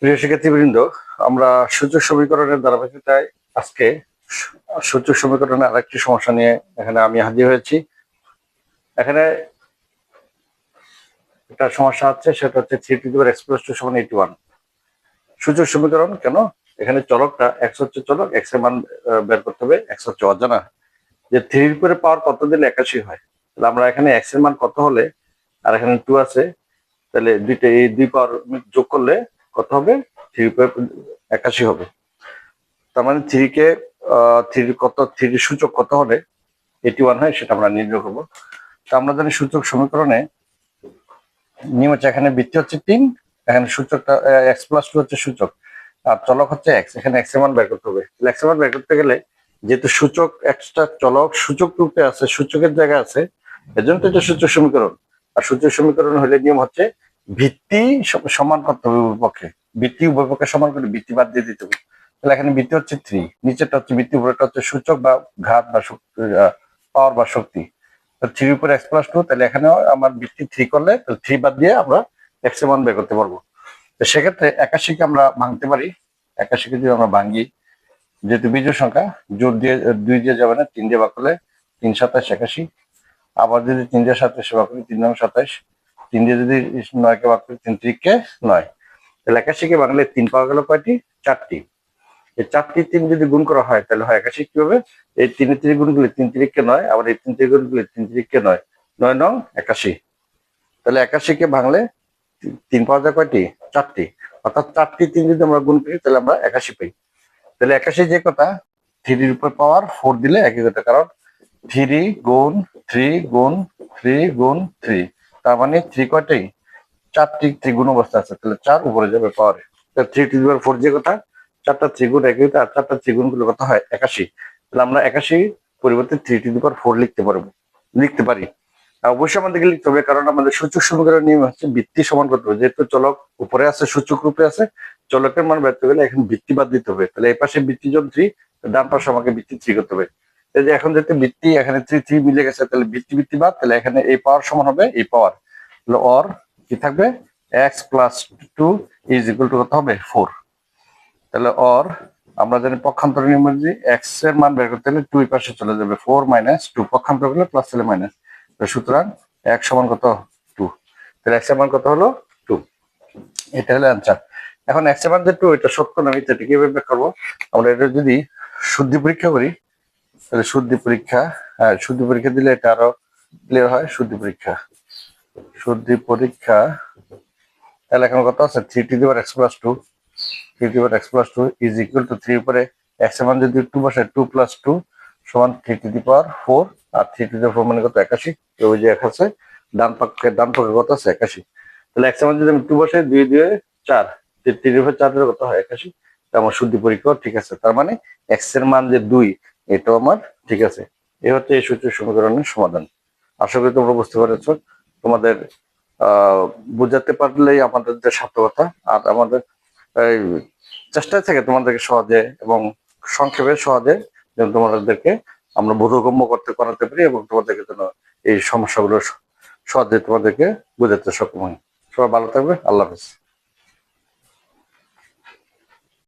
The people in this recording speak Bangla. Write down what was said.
প্রিয় শিক্ষার্থীবৃন্দ, আমরা সূচক সমীকরণের ধারাবাহিকতায় আজকে সূচক সমীকরণের আরেকটি সমস্যা নিয়ে এখানে আমি হাজির হয়েছি। এখানে একটা সমস্যা হচ্ছে, সেটা হচ্ছে 3x+2=81। সূচক সমীকরণ কেন? এখানে চলকটা x হচ্ছে চলক, x এর মান বের করতে হবে, x হচ্ছে অজানা। যে 3 এর উপরে পাওয়ার কত দিলে 81 হয়, তাহলে আমরা এখানে x এর মান কত হলে, আর এখানে 2 আছে, তাহলে দুইটা এই দুই পাওয়ার যোগ করলে কত হবে? 3 উপরে 81 হবে। তার মানে 3 কে 3 সূচক কত হলে 81 হয়, সেটা আমরা নির্ণয় করবো। তো আমরা জানি সূচক সমীকরণে নিয়ম হচ্ছে, এখানে বৃত্তি হচ্ছে 3, এখানে সূচকটা x+2 হচ্ছে সূচক, আর চলক হচ্ছে x। এখানে x এর মান বের করতে হবে। x এর মান বের করতে গেলে যেহেতু সূচক একটা চলক সূচক রূপে আছে, সূচকের জায়গায় আছে, এজন্য তো এটা সূচক সমীকরণ। আর সূচক সমীকরণ হলে নিয়ম হচ্ছে ভিত্তি সমান করতে হবে উভয় পক্ষে, ভিত্তি উভয় পক্ষে সমান করে ভিত্তি বাদ দিয়ে দিতে হবে। তাহলে এখানে ভিত্তি হচ্ছে 3, নিচেরটা হচ্ছে ভিত্তি, উপরেরটা হচ্ছে সূচক বা ঘাত বা পাওয়ার বা শক্তি। 3 উপরে x+2, তাহলে এখানেও আমার ভিত্তি 3 করলে 3 বাদ দিয়ে আমরা x এর মান বের করতে পারবো। তো সেক্ষেত্রে 81 কে আমরা ভাঙতে পারি। 81 কে যদি আমরা ভাঙি, যেহেতু বিজোড় সংখ্যা, জোর দিয়ে 2 দিয়ে যাবে না, 3 দিয়ে ভাগ করলে 3 27 81। আবার যদি 3 দিয়ে 27 ভাগ করি, 3 27, 3 দিয়ে যদি 9 কে ভাগ করি, 3 3 9। তাহলে 81 কে ভাঙলে 3 পাওয়া গেল কয়টি? 4টি। এই 4টি 3 যদি গুণ করা হয়, তাহলে হয় 81। কি হবে? এই 3 এর 3 গুণ করলে 3 3 9, আবার এই 3 3 গুণ করলে 3 3 9, 9 9 81। তাহলে 81 কে ভাঙলে 3 পাওয়া যায় কয়টি? 4টি। অর্থাৎ 4টি 3 যদি আমরা গুণ করি, তাহলে আমরা 81 পাই। তাহলে 81 যে কথা, 3 এর উপর পাওয়ার 4 দিলে একই কথা, কারণ 3 গুণ 3 গুণ 3 গুণ 3, তার মানে 3 কয়টি? 4টি 3 গুণ অবস্থা আছে, তাহলে 4 উপরে যাবে পাওয়ারে। 3^4 যে কথা, 4টা 3 গুণ একই কথা, আর 4টা 3 গুণ গুলো কত হয়? 81। তাহলে আমরা 81 পরিবর্তে 3^4 লিখতে পারি। অবশ্যই আমাদেরকে লিখতে হবে, কারণ আমাদের সূচক সমীকরণের নিয়ম হচ্ছে ভিত্তি সমান করতে হবে। যেহেতু চলক উপরে আছে, সূচক রূপে আছে, চলকের মান বের করতে গেলে এখন ভিত্তি বাদ দিতে হবে। তাহলে এই পাশে ভিত্তি জন 3, ডান পাশে আমাকে ভিত্তি 3 করতে হবে। এই যে এখন যেহেতু ভিত্তি এখানে 3 3 মিলে গেছে, তাহলে ভিত্তি বাদ, তাহলে এখানে এই পাওয়ার সমান হবে এই পাওয়ার। তাহলে অর কি থাকবে? x+2 কত হবে? 4। তাহলে অর আমরা জানি পক্ষান্তর নিয়ম অনুযায়ী x এর মান বের করতে হলে 2 এর পাশে চলে যাবে, 4 - 2, পক্ষান্তর করলে প্লাস হলে মাইনাস। সুতরাং x সমান কত? 2। তাহলে x এর মান কত হলো? 2। এটা হলো অ্যান্সার। এখন x এর মান যে 2, এটা সত্য না মিথ্যা, এটা কিভাবে বের করবো? আমরা এটা যদি শুদ্ধি পরীক্ষা করি, তাহলে শুদ্ধি পরীক্ষা, শুদ্ধি পরীক্ষা দিলে এটা আরো ক্লিয়ার হয়। শুদ্ধি পরীক্ষা, তাহলে এখন কত আছে? 3^x+2, 3^x+2 = 3 উপরে x এর মান যদি 2 বসায়, 2 + 2 = 3^4, আর 3^4 মানে কত? 81। ওই যে আছে ডান পক্ষে কত আছে? 81। তাহলে x এর মান যদি আমি 2 বসাই, 2 2 4, 3^4 কত হয়? 81। আমার শুদ্ধি পরীক্ষা ঠিক আছে। তার মানে x এর মান যে 2, এটাও আমার ঠিক আছে। এই হচ্ছে এই সূত্র সমীকরণের সমাধান। আশা করি তোমরা বুঝতে পেরেছো। তোমাদের বুঝাতে পারলেই আমাদের যে সার্থকতা। আর আমাদের এই চেষ্টা থেকে তোমাদেরকে সহজে এবং সংক্ষেপে সহজে যেন তোমাদেরকে আমরা বোধগম্য করাতে পারি, এবং তোমাদেরকে যেন এই সমস্যাগুলো সহজে তোমাদেরকে বোঝাতে সক্ষম হই। সবাই ভালো থাকবে। আল্লাহ হাফেজ।